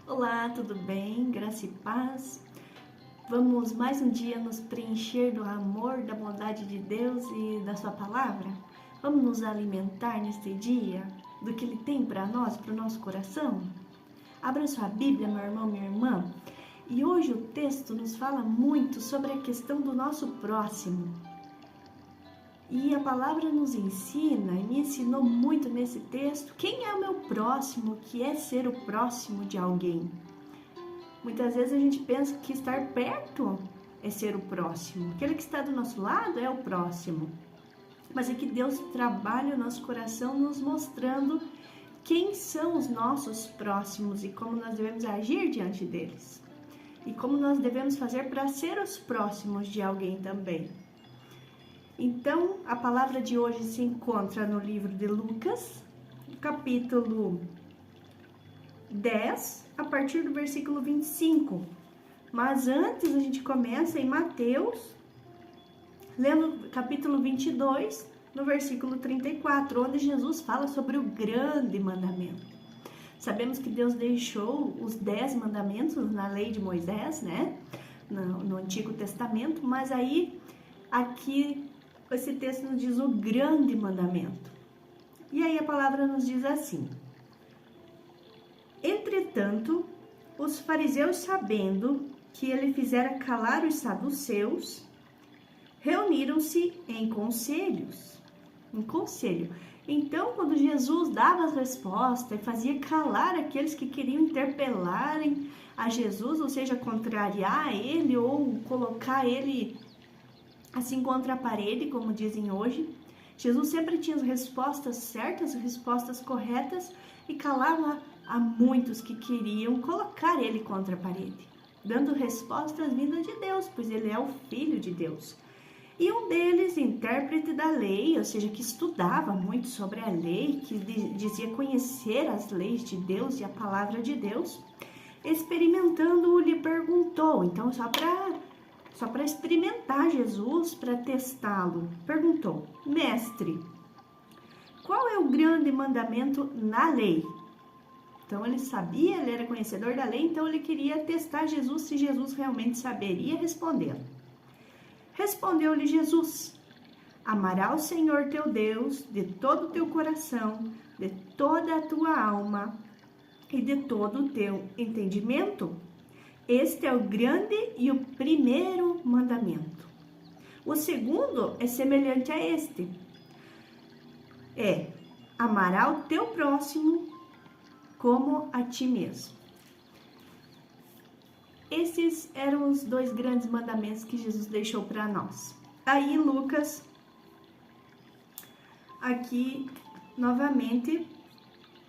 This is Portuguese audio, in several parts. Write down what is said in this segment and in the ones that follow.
Olá, tudo bem? Graça e paz. Vamos mais um dia nos preencher do amor, da bondade de Deus e da sua palavra? Vamos nos alimentar neste dia do que Ele tem para nós, para o nosso coração? Abra sua Bíblia, meu irmão, minha irmã. E hoje o texto nos fala muito sobre a questão do nosso próximo. E a palavra nos ensina, e me ensinou muito nesse texto, quem é o meu próximo, o que é ser o próximo de alguém. Muitas vezes a gente pensa que estar perto é ser o próximo, aquele que está do nosso lado é o próximo. Mas é que Deus trabalha o nosso coração nos mostrando quem são os nossos próximos e como nós devemos agir diante deles. E como nós devemos fazer para ser os próximos de alguém também. Então, a palavra de hoje se encontra no livro de Lucas, capítulo 10, a partir do versículo 25. Mas antes a gente começa em Mateus, lendo capítulo 22, no versículo 34, onde Jesus fala sobre o grande mandamento. Sabemos que Deus deixou os 10 mandamentos na lei de Moisés, né? No Antigo Testamento, mas aí, aqui, esse texto nos diz o grande mandamento. E aí a palavra nos diz assim: Entretanto, os fariseus, sabendo que ele fizera calar os saduceus, reuniram-se em conselho. Então, quando Jesus dava as respostas e fazia calar aqueles que queriam interpelarem a Jesus, ou seja, contrariar ele ou colocar ele assim contra a parede, como dizem hoje, Jesus sempre tinha as respostas certas, as respostas corretas e calava a muitos que queriam colocar ele contra a parede, dando respostas vindas de Deus, pois ele é o Filho de Deus. E um deles, intérprete da lei, ou seja, que estudava muito sobre a lei, que dizia conhecer as leis de Deus e a palavra de Deus, experimentando-o, lhe perguntou, então só para experimentar Jesus, para testá-lo, perguntou: Mestre, qual é o grande mandamento na lei? Então ele sabia, ele era conhecedor da lei, então ele queria testar Jesus, se Jesus realmente saberia respondê-lo. Respondeu-lhe Jesus: Amarás o Senhor teu Deus de todo o teu coração, de toda a tua alma e de todo o teu entendimento. Este é o grande e o primeiro mandamento. O segundo é semelhante a este. Amarás o teu próximo como a ti mesmo. Esses eram os 2 grandes mandamentos que Jesus deixou para nós. Aí Lucas, aqui novamente,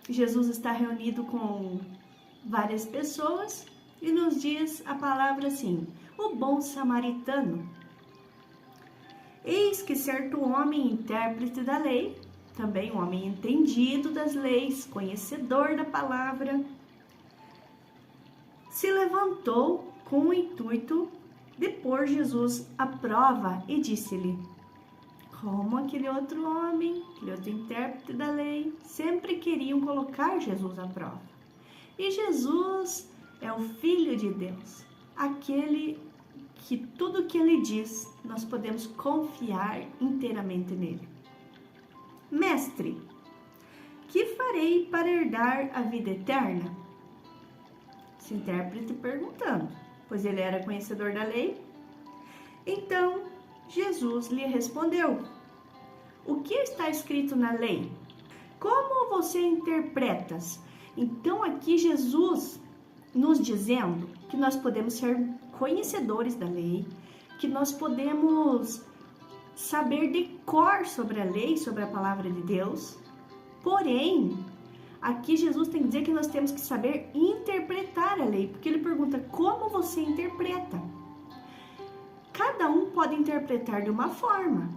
Jesus está reunido com várias pessoas e nos diz a palavra assim: o bom samaritano. Eis que certo homem, intérprete da lei, também um homem entendido das leis, conhecedor da palavra, se levantou com o intuito de pôr Jesus à prova e disse-lhe: como aquele outro homem, aquele outro intérprete da lei, sempre queriam colocar Jesus à prova. E Jesus é o Filho de Deus, aquele que tudo que ele diz, nós podemos confiar inteiramente nele. Mestre, que farei para herdar a vida eterna? Esse intérprete perguntando, pois ele era conhecedor da lei. Então, Jesus lhe respondeu: o que está escrito na lei? Como você interpretas? Então, aqui Jesus nos dizendo que nós podemos ser conhecedores da lei, que nós podemos saber de cor sobre a lei, sobre a palavra de Deus. Porém, aqui Jesus tem que dizer que nós temos que saber interpretar a lei, porque ele pergunta: como você interpreta? Cada um pode interpretar de uma forma,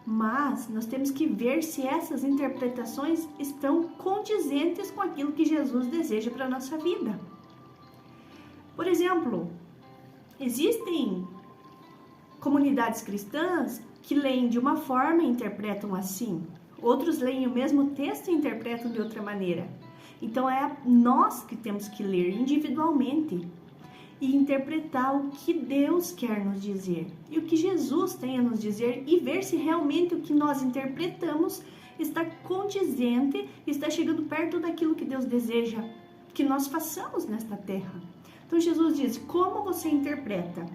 mas nós temos que ver se essas interpretações estão condizentes com aquilo que Jesus deseja para a nossa vida. Por exemplo, existem comunidades cristãs que leem de uma forma e interpretam assim. Outros leem o mesmo texto e interpretam de outra maneira. Então é nós que temos que ler individualmente e interpretar o que Deus quer nos dizer e o que Jesus tem a nos dizer e ver se realmente o que nós interpretamos está condizente, está chegando perto daquilo que Deus deseja que nós façamos nesta terra. Então Jesus diz: como você interpreta?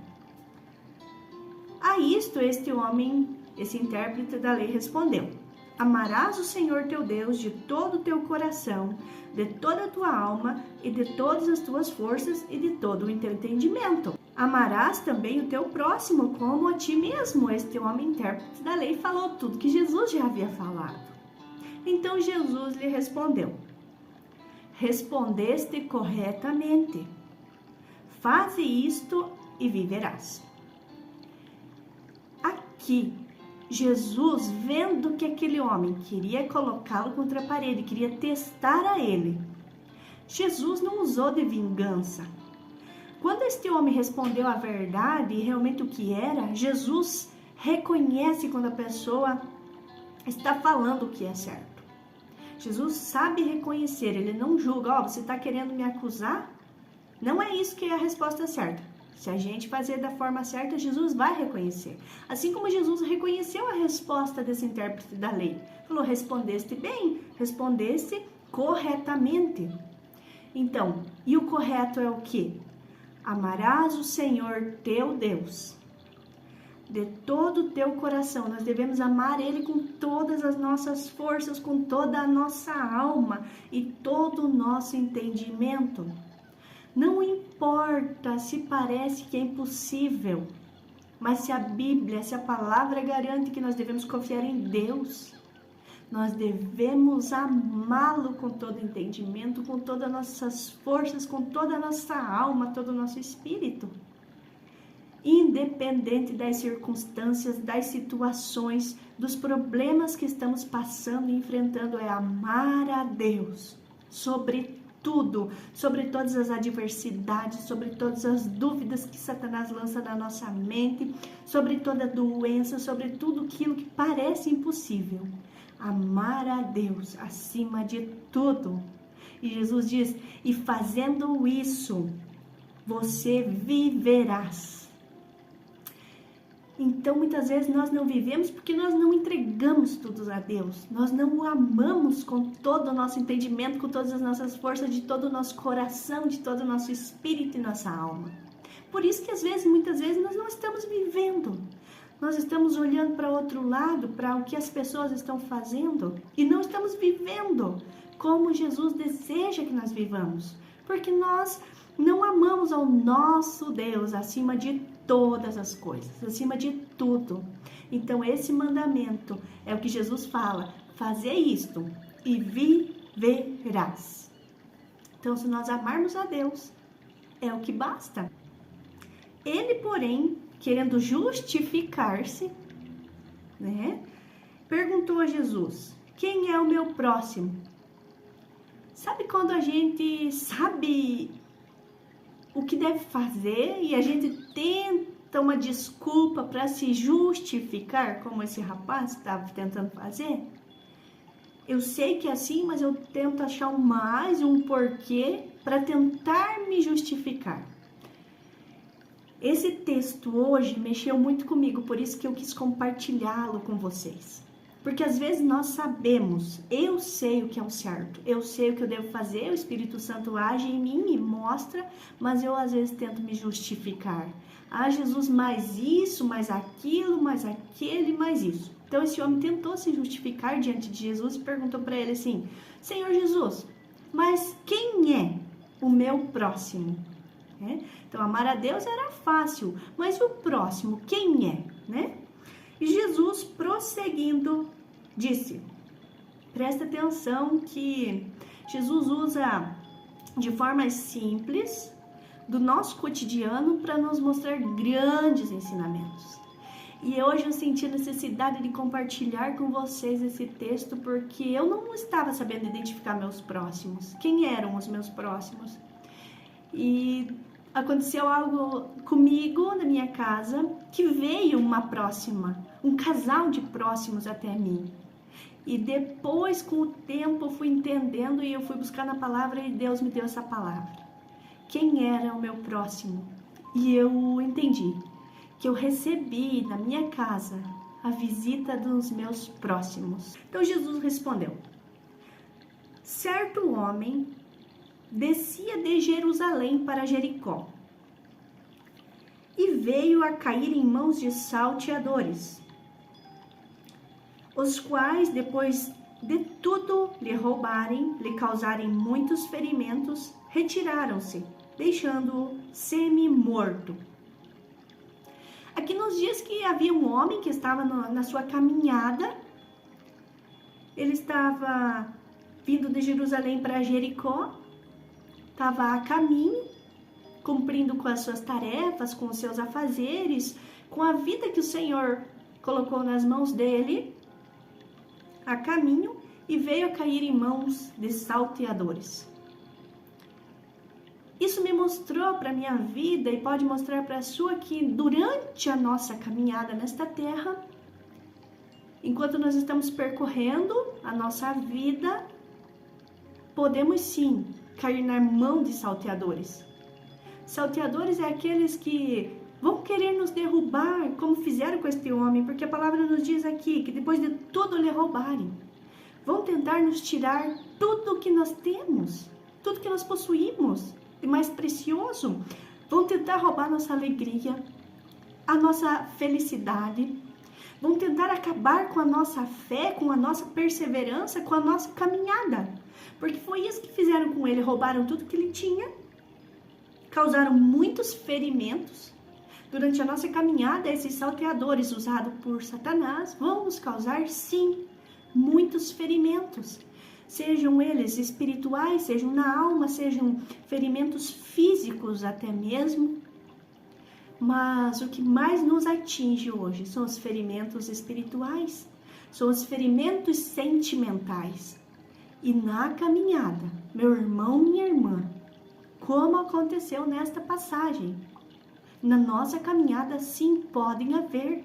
A isto este homem, esse intérprete da lei, respondeu: amarás o Senhor teu Deus de todo o teu coração, de toda a tua alma e de todas as tuas forças e de todo o teu entendimento. Amarás também o teu próximo como a ti mesmo. Este homem, intérprete da lei, falou tudo que Jesus já havia falado. Então Jesus lhe respondeu: respondeste corretamente. Faze isto e viverás. Aqui, Jesus, vendo que aquele homem queria colocá-lo contra a parede, queria testar a ele, Jesus não usou de vingança. Quando este homem respondeu a verdade e realmente o que era, Jesus reconhece quando a pessoa está falando o que é certo. Jesus sabe reconhecer, ele não julga: você está querendo me acusar? Não é isso que é a resposta certa. Se a gente fazer da forma certa, Jesus vai reconhecer. Assim como Jesus reconheceu a resposta desse intérprete da lei. Falou: respondeste bem, respondeste corretamente. Então, e o correto é o quê? Amarás o Senhor teu Deus de todo o teu coração. Nós devemos amar Ele com todas as nossas forças, com toda a nossa alma e todo o nosso entendimento. Não importa se parece que é impossível, mas se a Bíblia, se a palavra garante que nós devemos confiar em Deus, nós devemos amá-lo com todo entendimento, com todas as nossas forças, com toda a nossa alma, todo o nosso espírito. Independente das circunstâncias, das situações, dos problemas que estamos passando e enfrentando, é amar a Deus sobre tudo, sobre todas as adversidades, sobre todas as dúvidas que Satanás lança na nossa mente, sobre toda doença, sobre tudo aquilo que parece impossível. Amar a Deus acima de tudo. E Jesus diz: e fazendo isso, você viverás. Então, muitas vezes nós não vivemos porque nós não entregamos tudo a Deus. Nós não o amamos com todo o nosso entendimento, com todas as nossas forças, de todo o nosso coração, de todo o nosso espírito e nossa alma. Por isso que muitas vezes nós não estamos vivendo. Nós estamos olhando para outro lado, para o que as pessoas estão fazendo e não estamos vivendo como Jesus deseja que nós vivamos. Porque nós não amamos ao nosso Deus acima de todas as coisas, acima de tudo. Então esse mandamento é o que Jesus fala: fazer isto e viverás. Então, se nós amarmos a Deus, é o que basta. Ele, porém, querendo justificar-se, perguntou a Jesus: quem é o meu próximo? Sabe quando a gente sabe o que deve fazer e a gente tenta uma desculpa para se justificar, como esse rapaz estava tentando fazer? Eu sei que é assim, mas eu tento achar um porquê para tentar me justificar. Esse texto hoje mexeu muito comigo, por isso que eu quis compartilhá-lo com vocês. Porque às vezes nós sabemos, eu sei o que é o certo, eu sei o que eu devo fazer, o Espírito Santo age em mim e mostra, mas eu às vezes tento me justificar. Ah, Jesus, mais isso, mais aquilo, mais aquele, mais isso. Então esse homem tentou se justificar diante de Jesus e perguntou para ele assim: Senhor Jesus, mas quem é o meu próximo? Então amar a Deus era fácil, mas o próximo, quem é? E Jesus, prosseguindo, disse: presta atenção que Jesus usa de forma simples do nosso cotidiano para nos mostrar grandes ensinamentos. E hoje eu senti a necessidade de compartilhar com vocês esse texto porque eu não estava sabendo identificar meus próximos. Quem eram os meus próximos? E aconteceu algo comigo na minha casa que veio uma próxima, um casal de próximos até mim. E depois, com o tempo, eu fui entendendo e eu fui buscar na palavra e Deus me deu essa palavra. Quem era o meu próximo? E eu entendi que eu recebi na minha casa a visita dos meus próximos. Então Jesus respondeu: certo homem descia de Jerusalém para Jericó e veio a cair em mãos de salteadores, os quais, depois de tudo lhe roubarem, lhe causarem muitos ferimentos, retiraram-se, deixando-o semi-morto. Aqui nos dias que havia um homem que estava na sua caminhada, ele estava vindo de Jerusalém para Jericó, estava a caminho, cumprindo com as suas tarefas, com os seus afazeres, com a vida que o Senhor colocou nas mãos dele, a caminho, e veio a cair em mãos de salteadores. Isso me mostrou para a minha vida e pode mostrar para a sua que durante a nossa caminhada nesta terra, enquanto nós estamos percorrendo a nossa vida, podemos sim cair na mão de salteadores. Salteadores é aqueles que vão querer nos derrubar, como fizeram com este homem, porque a palavra nos diz aqui que depois de tudo lhe roubarem, vão tentar nos tirar tudo que nós temos, tudo que nós possuímos de mais precioso. Vão tentar roubar nossa alegria, a nossa felicidade, vão tentar acabar com a nossa fé, com a nossa perseverança, com a nossa caminhada, porque foi isso que fizeram com ele, roubaram tudo que ele tinha, causaram muitos ferimentos. Durante a nossa caminhada, esses salteadores usados por Satanás vão nos causar, sim, muitos ferimentos. Sejam eles espirituais, sejam na alma, sejam ferimentos físicos até mesmo. Mas o que mais nos atinge hoje são os ferimentos espirituais, são os ferimentos sentimentais. E na caminhada, meu irmão, minha irmã, como aconteceu nesta passagem, na nossa caminhada sim podem haver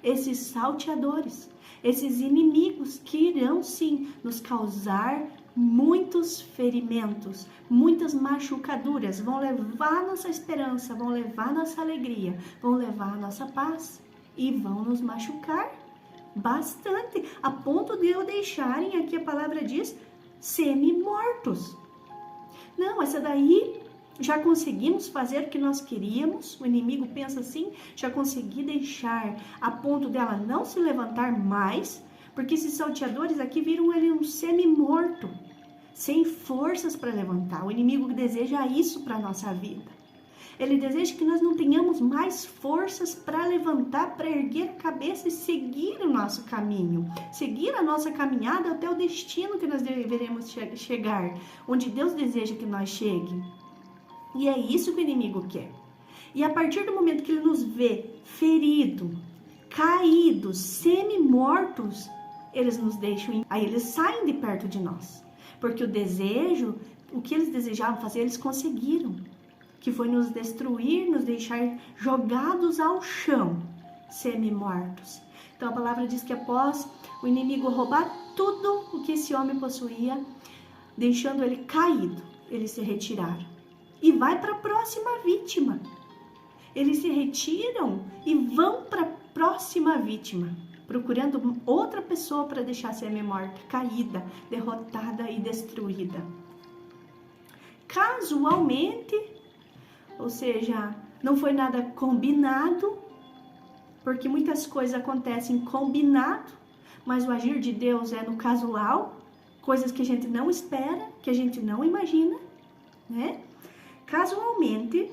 esses salteadores, esses inimigos que irão sim nos causar muitos ferimentos, muitas machucaduras, vão levar nossa esperança, vão levar nossa alegria, vão levar nossa paz e vão nos machucar bastante, a ponto de eu deixarem, aqui a palavra diz, semi-mortos. Não, essa daí já conseguimos fazer o que nós queríamos, o inimigo pensa assim, já consegui deixar a ponto dela não se levantar mais, porque esses salteadores aqui viram ele um semi-morto, sem forças para levantar. O inimigo deseja isso para a nossa vida. Ele deseja que nós não tenhamos mais forças para levantar, para erguer a cabeça e seguir o nosso caminho, seguir a nossa caminhada até o destino que nós deveremos chegar, onde Deus deseja que nós cheguemos. E é isso que o inimigo quer. E a partir do momento que ele nos vê ferido, caídos, semi-mortos, eles nos deixam, aí eles saem de perto de nós. Porque o desejo, o que eles desejavam fazer, eles conseguiram. Que foi nos destruir, nos deixar jogados ao chão, semi-mortos. Então a palavra diz que após o inimigo roubar tudo o que esse homem possuía, deixando ele caído, eles se retiraram. E vai para a próxima vítima. Eles se retiram e vão para a próxima vítima, procurando outra pessoa para deixar semi-morta, caída, derrotada e destruída. Casualmente, ou seja, não foi nada combinado, porque muitas coisas acontecem combinado, mas o agir de Deus é no casual, coisas que a gente não espera, que a gente não imagina, né? Casualmente,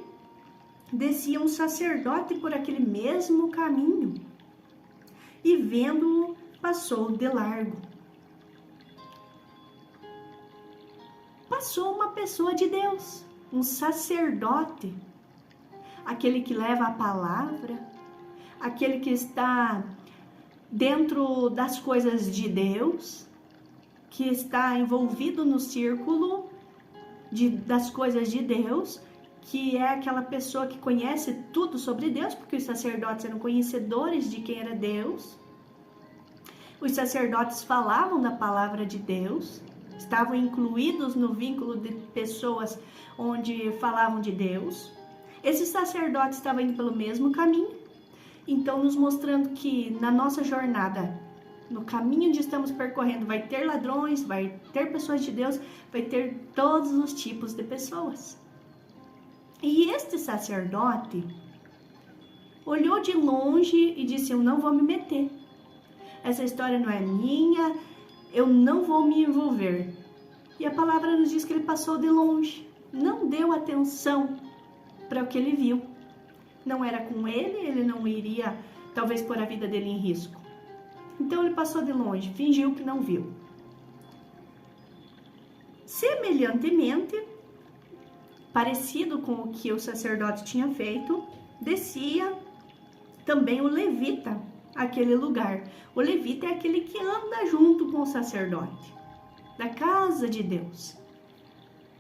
descia um sacerdote por aquele mesmo caminho e vendo-o, passou de largo. Passou uma pessoa de Deus, um sacerdote, aquele que leva a palavra, aquele que está dentro das coisas de Deus, que está envolvido no círculo das coisas de Deus, que é aquela pessoa que conhece tudo sobre Deus, porque os sacerdotes eram conhecedores de quem era Deus. Os sacerdotes falavam da palavra de Deus, estavam incluídos no vínculo de pessoas onde falavam de Deus. Esses sacerdotes estavam indo pelo mesmo caminho, então nos mostrando que na nossa jornada, no caminho onde estamos percorrendo, vai ter ladrões, vai ter pessoas de Deus, vai ter todos os tipos de pessoas. E este sacerdote olhou de longe e disse: eu não vou me meter. Essa história não é minha, eu não vou me envolver. E a palavra nos diz que ele passou de longe, não deu atenção para o que ele viu. Não era com ele, ele não iria talvez pôr a vida dele em risco. Então ele passou de longe, fingiu que não viu. Semelhantemente, parecido com o que o sacerdote tinha feito, descia também o levita àquele lugar. O levita é aquele que anda junto com o sacerdote, da casa de Deus.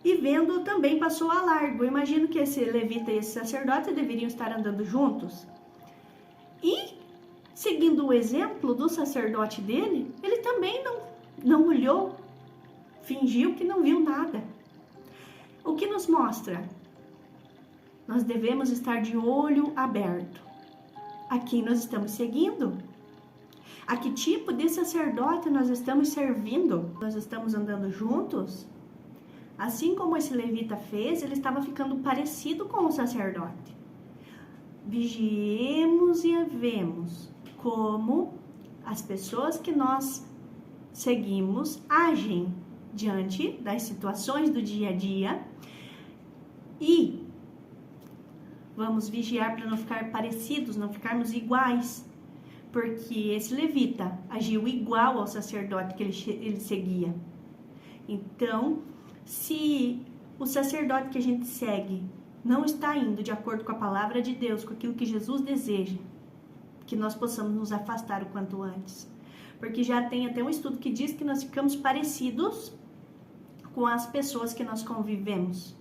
E vendo, também passou a largo. Eu imagino que esse levita e esse sacerdote deveriam estar andando juntos. E, seguindo o exemplo do sacerdote dele, ele também não olhou, fingiu que não viu nada. O que nos mostra? Nós devemos estar de olho aberto. A quem nós estamos seguindo? A que tipo de sacerdote nós estamos servindo? Nós estamos andando juntos? Assim como esse levita fez, ele estava ficando parecido com o sacerdote. Vigiemos e vemos como as pessoas que nós seguimos agem diante das situações do dia a dia e vamos vigiar para não ficar parecidos, não ficarmos iguais, porque esse levita agiu igual ao sacerdote que ele seguia. Então, se o sacerdote que a gente segue não está indo de acordo com a palavra de Deus, com aquilo que Jesus deseja, que nós possamos nos afastar o quanto antes. Porque já tem até um estudo que diz que nós ficamos parecidos com as pessoas que nós convivemos.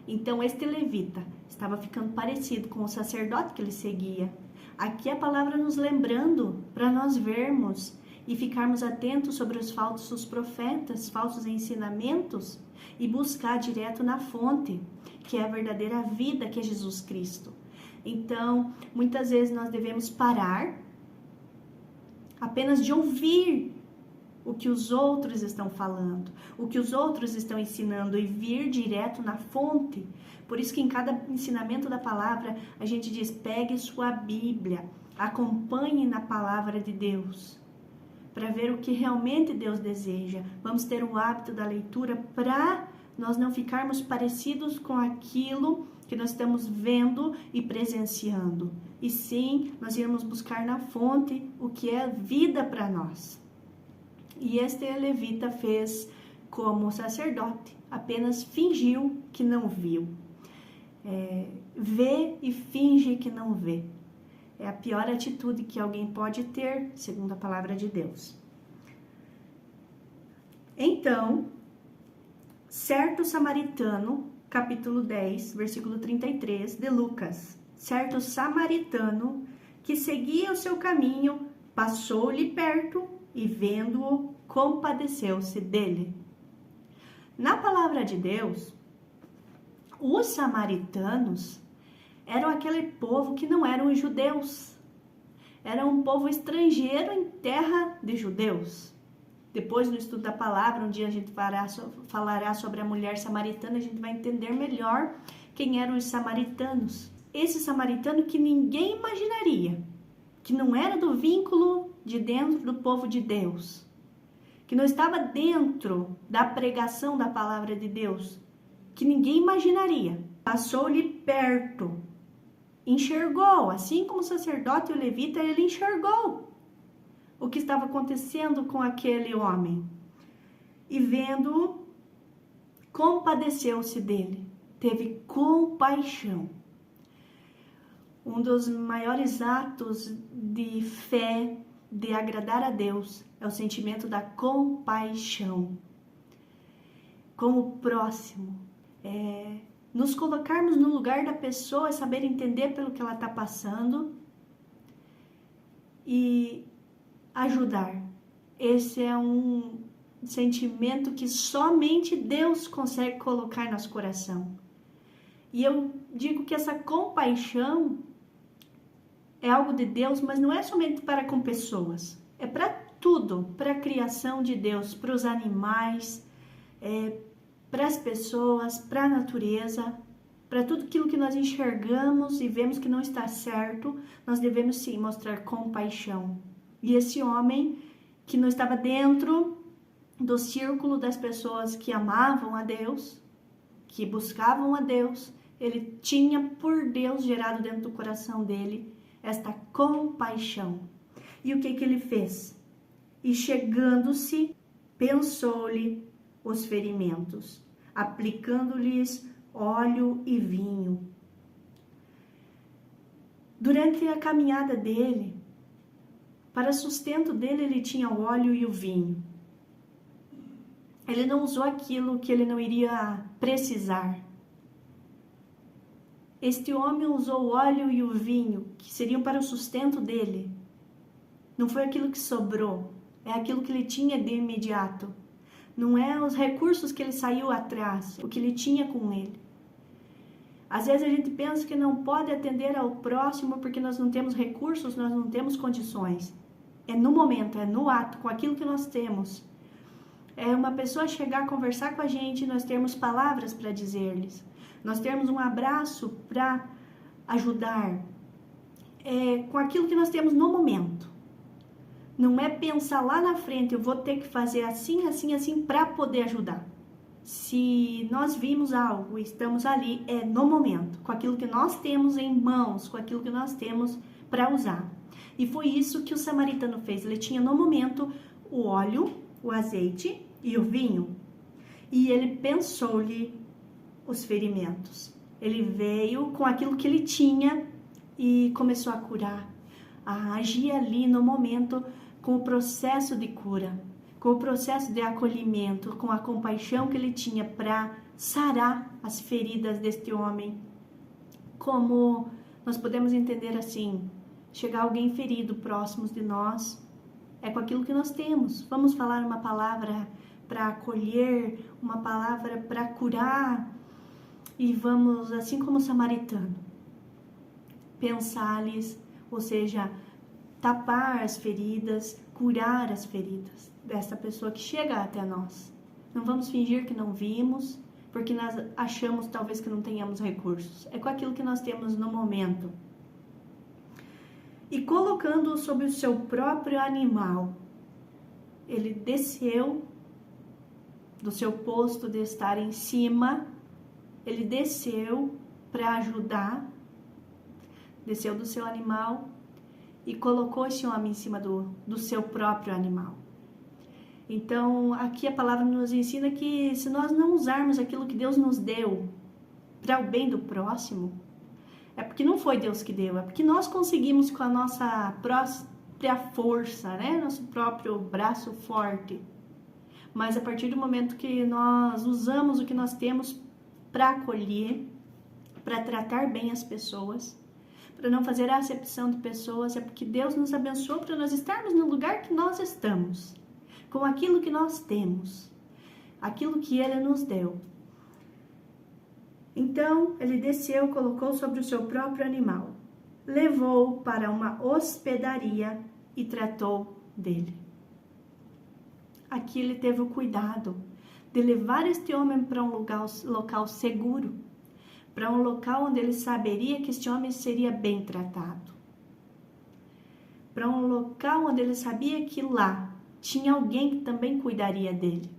Então, este levita estava ficando parecido com o sacerdote que ele seguia. Aqui a palavra nos lembrando para nós vermos e ficarmos atentos sobre os falsos profetas, falsos ensinamentos e buscar direto na fonte, que é a verdadeira vida, que é Jesus Cristo. Então, muitas vezes nós devemos parar apenas de ouvir o que os outros estão falando, o que os outros estão ensinando e vir direto na fonte. Por isso que em cada ensinamento da palavra a gente diz: pegue sua Bíblia, acompanhe na palavra de Deus, para ver o que realmente Deus deseja. Vamos ter o hábito da leitura para nós não ficarmos parecidos com aquilo que nós estamos vendo e presenciando. E sim, nós irmos buscar na fonte o que é vida para nós. E este levita fez como sacerdote, apenas fingiu que não viu. Vê e finge que não vê. É a pior atitude que alguém pode ter, segundo a palavra de Deus. Então, certo samaritano, capítulo 10, versículo 33 de Lucas. Certo samaritano que seguia o seu caminho, passou-lhe perto e vendo-o, compadeceu-se dele. Na palavra de Deus, os samaritanos eram aquele povo que não eram os judeus. Era um povo estrangeiro em terra de judeus. Depois do estudo da palavra, um dia a gente falará sobre a mulher samaritana, a gente vai entender melhor quem eram os samaritanos. Esse samaritano que ninguém imaginaria, que não era do vínculo de dentro do povo de Deus, que não estava dentro da pregação da palavra de Deus, que ninguém imaginaria. Passou-lhe perto, enxergou, assim como o sacerdote e o levita, ele enxergou o que estava acontecendo com aquele homem. E vendo-o, compadeceu-se dele, teve compaixão. Um dos maiores atos de fé, de agradar a Deus, é o sentimento da compaixão com o próximo. Nos colocarmos no lugar da pessoa, saber entender pelo que ela está passando e ajudar. esse é um sentimento que somente Deus consegue colocar no nosso coração. E eu digo que essa compaixão é algo de Deus, mas não é somente para com pessoas. É para tudo, para a criação de Deus, para os animais, para as pessoas, para a natureza, para tudo aquilo que nós enxergamos e vemos que não está certo, nós devemos sim mostrar compaixão. E esse homem que não estava dentro do círculo das pessoas que amavam a Deus, que buscavam a Deus, ele tinha por Deus gerado dentro do coração dele esta compaixão. E o que ele fez? E chegando-se, pensou-lhe os ferimentos, aplicando-lhes óleo e vinho. Durante a caminhada dele, para sustento dele, ele tinha o óleo e o vinho. Ele não usou aquilo que ele não iria precisar. Este homem usou o óleo e o vinho, que seriam para o sustento dele. Não foi aquilo que sobrou, é aquilo que ele tinha de imediato. Não é os recursos que ele saiu atrás, o que ele tinha com ele. Às vezes a gente pensa que não pode atender ao próximo porque nós não temos recursos, nós não temos condições. É no momento, é no ato, com aquilo que nós temos. É uma pessoa chegar a conversar com a gente, nós termos palavras para dizer-lhes. Nós termos um abraço para ajudar. É com aquilo que nós temos no momento. Não é pensar lá na frente, eu vou ter que fazer assim, assim, assim para poder ajudar. Se nós vimos algo e estamos ali, é no momento, com aquilo que nós temos em mãos, com aquilo que nós temos para usar. E foi isso que o samaritano fez. Ele tinha no momento o óleo, o azeite e o vinho. E ele pensou-lhe os ferimentos. Ele veio com aquilo que ele tinha e começou a curar, a agir ali no momento com o processo de cura, com o processo de acolhimento, com a compaixão que ele tinha para sarar as feridas deste homem. Como nós podemos entender assim, chegar alguém ferido próximos de nós, é com aquilo que nós temos. Vamos falar uma palavra para acolher, uma palavra para curar, e vamos, assim como o samaritano, pensar-lhes, ou seja, tapar as feridas, curar as feridas dessa pessoa que chega até nós. Não vamos fingir que não vimos, porque nós achamos talvez que não tenhamos recursos. É com aquilo que nós temos no momento. E colocando-o sobre o seu próprio animal, ele desceu do seu posto de estar em cima, ele desceu para ajudar, desceu do seu animal e colocou esse homem em cima do seu próprio animal. Então, aqui a palavra nos ensina que se nós não usarmos aquilo que Deus nos deu para o bem do próximo, é porque não foi Deus que deu, é porque nós conseguimos com a nossa própria força, né? Nosso próprio braço forte. Mas a partir do momento que nós usamos o que nós temos para acolher, para tratar bem as pessoas, para não fazer a acepção de pessoas, é porque Deus nos abençoou para nós estarmos no lugar que nós estamos, com aquilo que nós temos, aquilo que Ele nos deu. Então, ele desceu, colocou sobre o seu próprio animal, levou-o para uma hospedaria e tratou dele. Aqui ele teve o cuidado de levar este homem para um local seguro, para um local onde ele saberia que este homem seria bem tratado, para um local onde ele sabia que lá tinha alguém que também cuidaria dele.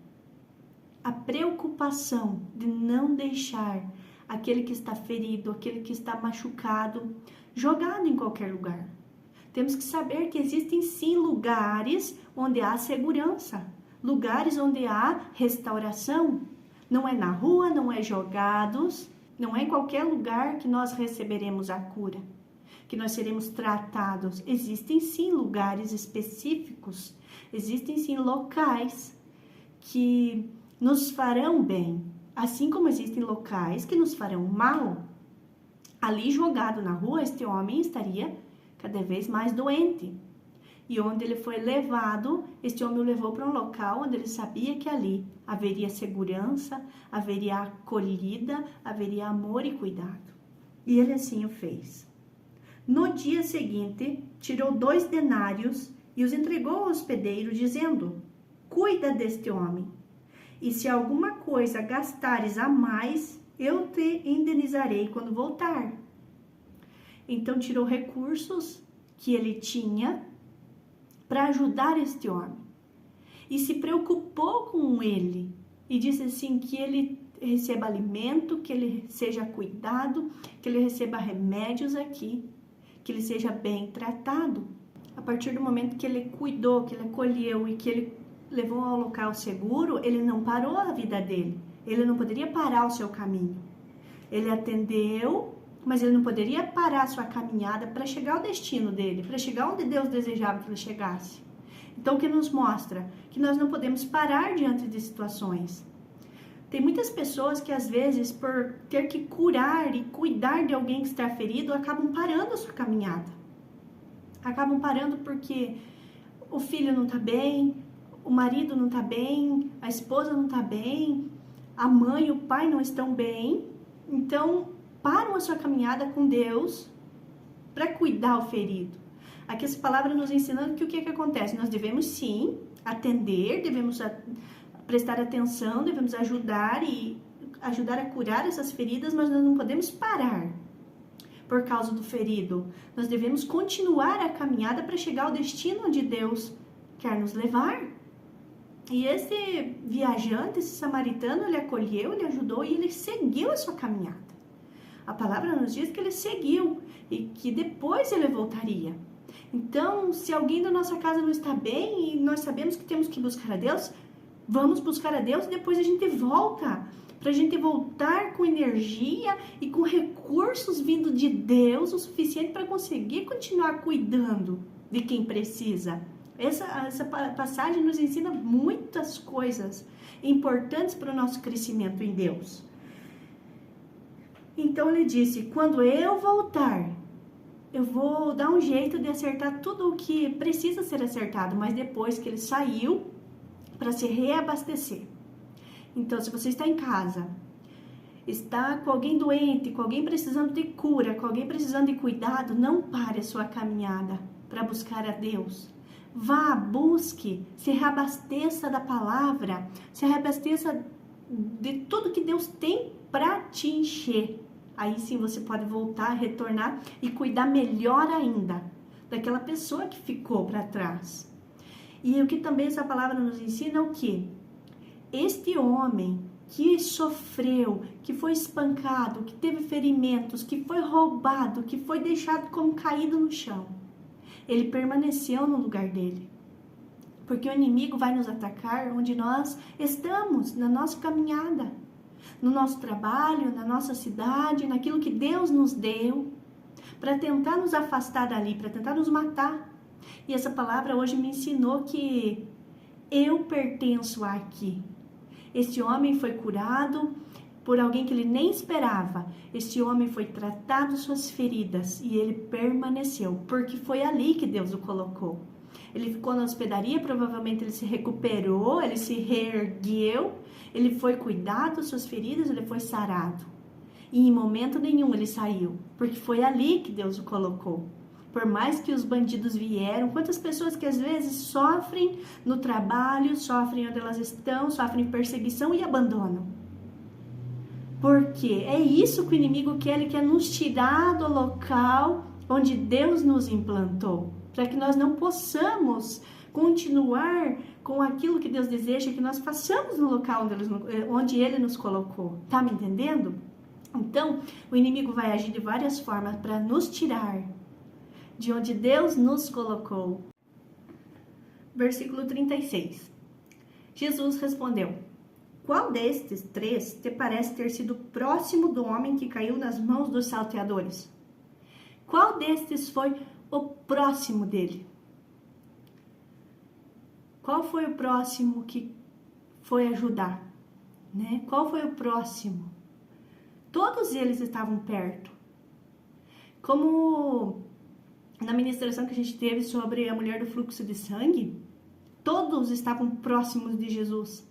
A preocupação de não deixar aquele que está ferido, aquele que está machucado, jogado em qualquer lugar. Temos que saber que existem sim lugares onde há segurança, lugares onde há restauração. Não é na rua, não é jogados, não é em qualquer lugar que nós receberemos a cura, que nós seremos tratados. Existem sim lugares específicos, existem sim locais que nos farão bem, assim como existem locais que nos farão mal. Ali jogado na rua, este homem estaria cada vez mais doente. E onde ele foi levado, este homem o levou para um local onde ele sabia que ali haveria segurança, haveria acolhida, haveria amor e cuidado. E ele assim o fez. No dia seguinte, tirou 2 denários e os entregou ao hospedeiro, dizendo: cuida deste homem, e se alguma coisa gastares a mais, eu te indenizarei quando voltar. Então tirou recursos que ele tinha para ajudar este homem. E se preocupou com ele. E disse assim, que ele receba alimento, que ele seja cuidado, que ele receba remédios aqui, que ele seja bem tratado. A partir do momento que ele cuidou, que ele acolheu e que ele levou ao local seguro, ele não parou a vida dele. Ele não poderia parar o seu caminho. Ele atendeu, mas ele não poderia parar a sua caminhada para chegar ao destino dele, para chegar onde Deus desejava que ele chegasse. Então, o que nos mostra? Que nós não podemos parar diante de situações. Tem muitas pessoas que, às vezes, por ter que curar e cuidar de alguém que está ferido, acabam parando a sua caminhada. Acabam parando porque o filho não está bem, o marido não está bem, a esposa não está bem, a mãe e o pai não estão bem. Então, param a sua caminhada com Deus para cuidar o ferido. Aqui essa palavra nos ensinando que o que acontece? Nós devemos sim atender, devemos prestar atenção, devemos ajudar a curar essas feridas, mas nós não podemos parar por causa do ferido. Nós devemos continuar a caminhada para chegar ao destino onde Deus quer nos levar. E esse viajante, esse samaritano, ele acolheu, ele ajudou e ele seguiu a sua caminhada. A palavra nos diz que ele seguiu e que depois ele voltaria. Então, se alguém da nossa casa não está bem e nós sabemos que temos que buscar a Deus, vamos buscar a Deus e depois a gente volta. Para a gente voltar com energia e com recursos vindo de Deus o suficiente para conseguir continuar cuidando de quem precisa. Essa passagem nos ensina muitas coisas importantes para o nosso crescimento em Deus. Então ele disse, quando eu voltar, eu vou dar um jeito de acertar tudo o que precisa ser acertado, mas depois que ele saiu para se reabastecer. Então, se você está em casa, está com alguém doente, com alguém precisando de cura, com alguém precisando de cuidado, não pare a sua caminhada para buscar a Deus. Vá, busque, se reabasteça da palavra, se reabasteça de tudo que Deus tem para te encher. Aí sim você pode voltar, retornar e cuidar melhor ainda daquela pessoa que ficou para trás. E o que também essa palavra nos ensina é o quê? Este homem que sofreu, que foi espancado, que teve ferimentos, que foi roubado, que foi deixado como caído no chão, ele permaneceu no lugar dele. Porque o inimigo vai nos atacar onde nós estamos, na nossa caminhada, no nosso trabalho, na nossa cidade, naquilo que Deus nos deu, para tentar nos afastar dali, para tentar nos matar. E essa palavra hoje me ensinou que eu pertenço aqui. Este homem foi curado por alguém que ele nem esperava. Este homem foi tratado suas feridas e ele permaneceu, porque foi ali que Deus o colocou. Ele ficou na hospedaria, provavelmente ele se recuperou, ele se reergueu, ele foi cuidado suas feridas, ele foi sarado. E em momento nenhum ele saiu, porque foi ali que Deus o colocou. Por mais que os bandidos vieram, quantas pessoas que às vezes sofrem no trabalho, sofrem onde elas estão, sofrem perseguição e abandonam. Porque é isso que o inimigo quer, ele quer nos tirar do local onde Deus nos implantou, para que nós não possamos continuar com aquilo que Deus deseja que nós façamos no local onde Ele nos colocou. Tá me entendendo? Então, o inimigo vai agir de várias formas para nos tirar de onde Deus nos colocou. Versículo 36. Jesus respondeu: qual destes 3 te parece ter sido próximo do homem que caiu nas mãos dos salteadores? Qual destes foi o próximo dele? Qual foi o próximo que foi ajudar? Né? Qual foi o próximo? Todos eles estavam perto. Como na ministração que a gente teve sobre a mulher do fluxo de sangue, todos estavam próximos de Jesus.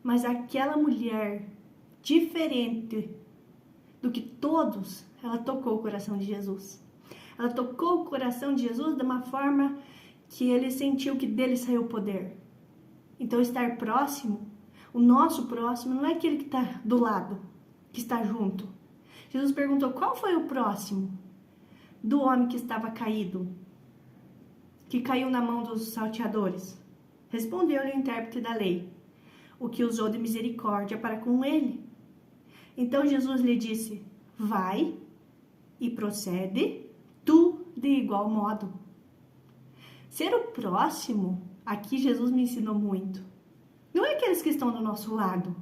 Mas aquela mulher, diferente do que todos, ela tocou o coração de Jesus. Ela tocou o coração de Jesus de uma forma que ele sentiu que dele saiu o poder. Então, estar próximo, o nosso próximo, não é aquele que está do lado, que está junto. Jesus perguntou, qual foi o próximo do homem que estava caído, que caiu na mão dos salteadores? Respondeu-lhe o intérprete da lei, o que usou de misericórdia para com ele. Então Jesus lhe disse, vai e procede tu de igual modo. Ser o próximo, aqui Jesus me ensinou muito. Não é aqueles que estão do nosso lado,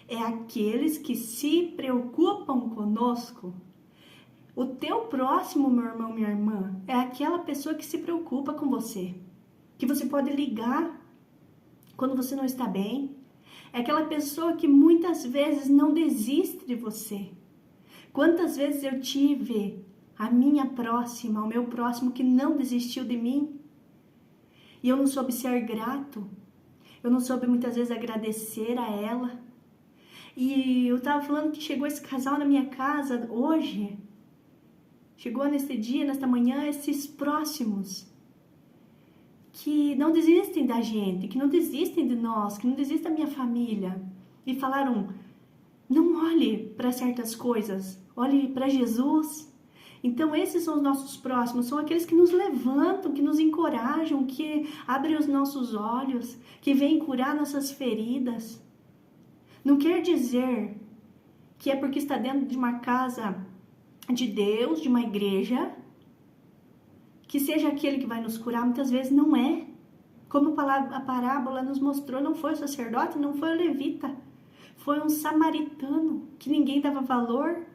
é aqueles que se preocupam conosco. O teu próximo, meu irmão, minha irmã, é aquela pessoa que se preocupa com você, que você pode ligar quando você não está bem. É aquela pessoa que muitas vezes não desiste de você. Quantas vezes eu tive a minha próxima, o meu próximo que não desistiu de mim? E eu não soube ser grato. Eu não soube muitas vezes agradecer a ela. E eu estava falando que chegou esse casal na minha casa hoje. Chegou nesse dia, nesta manhã, esses próximos que não desistem da gente, que não desistem de nós, que não desistem da minha família. E falaram, não olhe para certas coisas, olhe para Jesus. Então esses são os nossos próximos, são aqueles que nos levantam, que nos encorajam, que abrem os nossos olhos, que vêm curar nossas feridas. Não quer dizer que é porque está dentro de uma casa de Deus, de uma igreja, que seja aquele que vai nos curar. Muitas vezes não é. Como a parábola nos mostrou, não foi o sacerdote, não foi o levita. Foi um samaritano que ninguém dava valor.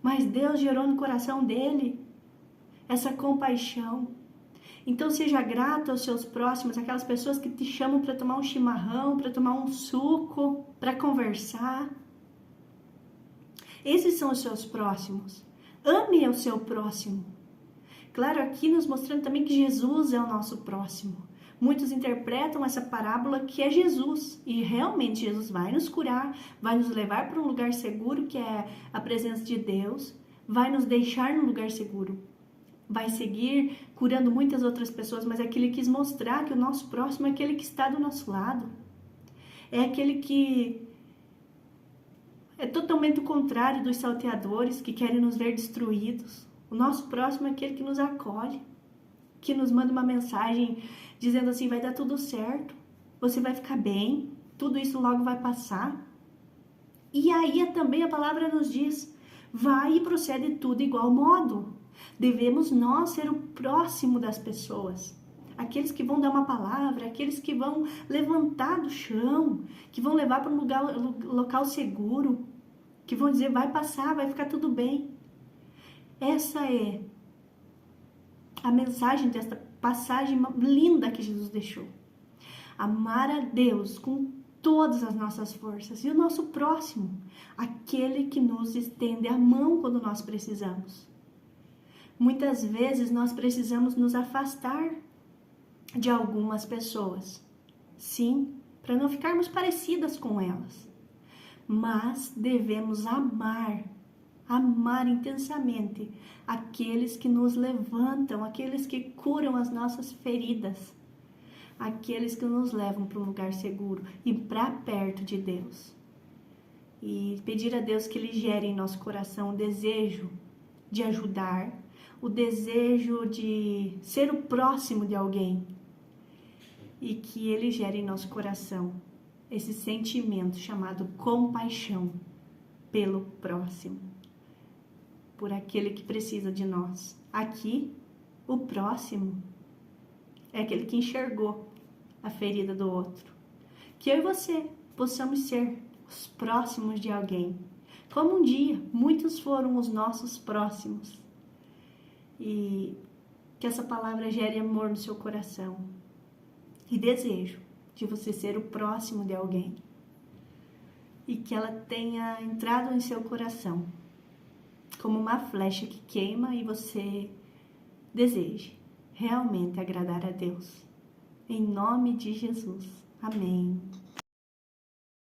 Mas Deus gerou no coração dele essa compaixão. Então seja grato aos seus próximos, aquelas pessoas que te chamam para tomar um chimarrão, para tomar um suco, para conversar. Esses são os seus próximos. Ame o seu próximo. Claro, aqui nos mostrando também que Jesus é o nosso próximo. Muitos interpretam essa parábola que é Jesus. E realmente Jesus vai nos curar, vai nos levar para um lugar seguro, que é a presença de Deus. Vai nos deixar num lugar seguro. Vai seguir curando muitas outras pessoas, mas é que ele quis mostrar que o nosso próximo é aquele que está do nosso lado. É aquele que é totalmente o contrário dos salteadores que querem nos ver destruídos. O nosso próximo é aquele que nos acolhe, que nos manda uma mensagem dizendo assim, vai dar tudo certo, você vai ficar bem, tudo isso logo vai passar. E aí também a palavra nos diz, vai e procede tudo igual modo. Devemos nós ser o próximo das pessoas. Aqueles que vão dar uma palavra, aqueles que vão levantar do chão, que vão levar para um local seguro, que vão dizer, vai passar, vai ficar tudo bem. Essa é a mensagem desta passagem linda que Jesus deixou. Amar a Deus com todas as nossas forças e o nosso próximo, aquele que nos estende a mão quando nós precisamos. Muitas vezes nós precisamos nos afastar de algumas pessoas, sim, para não ficarmos parecidas com elas, mas devemos amar intensamente aqueles que nos levantam, aqueles que curam as nossas feridas, aqueles que nos levam para um lugar seguro e para perto de Deus. E pedir a Deus que Ele gere em nosso coração o desejo de ajudar, o desejo de ser o próximo de alguém e que Ele gere em nosso coração esse sentimento chamado compaixão pelo próximo, por aquele que precisa de nós. Aqui, o próximo é aquele que enxergou a ferida do outro. Que eu e você possamos ser os próximos de alguém, como um dia muitos foram os nossos próximos. E que essa palavra gere amor no seu coração e desejo de você ser o próximo de alguém. E que ela tenha entrado em seu coração como uma flecha que queima e você deseje realmente agradar a Deus. Em nome de Jesus. Amém.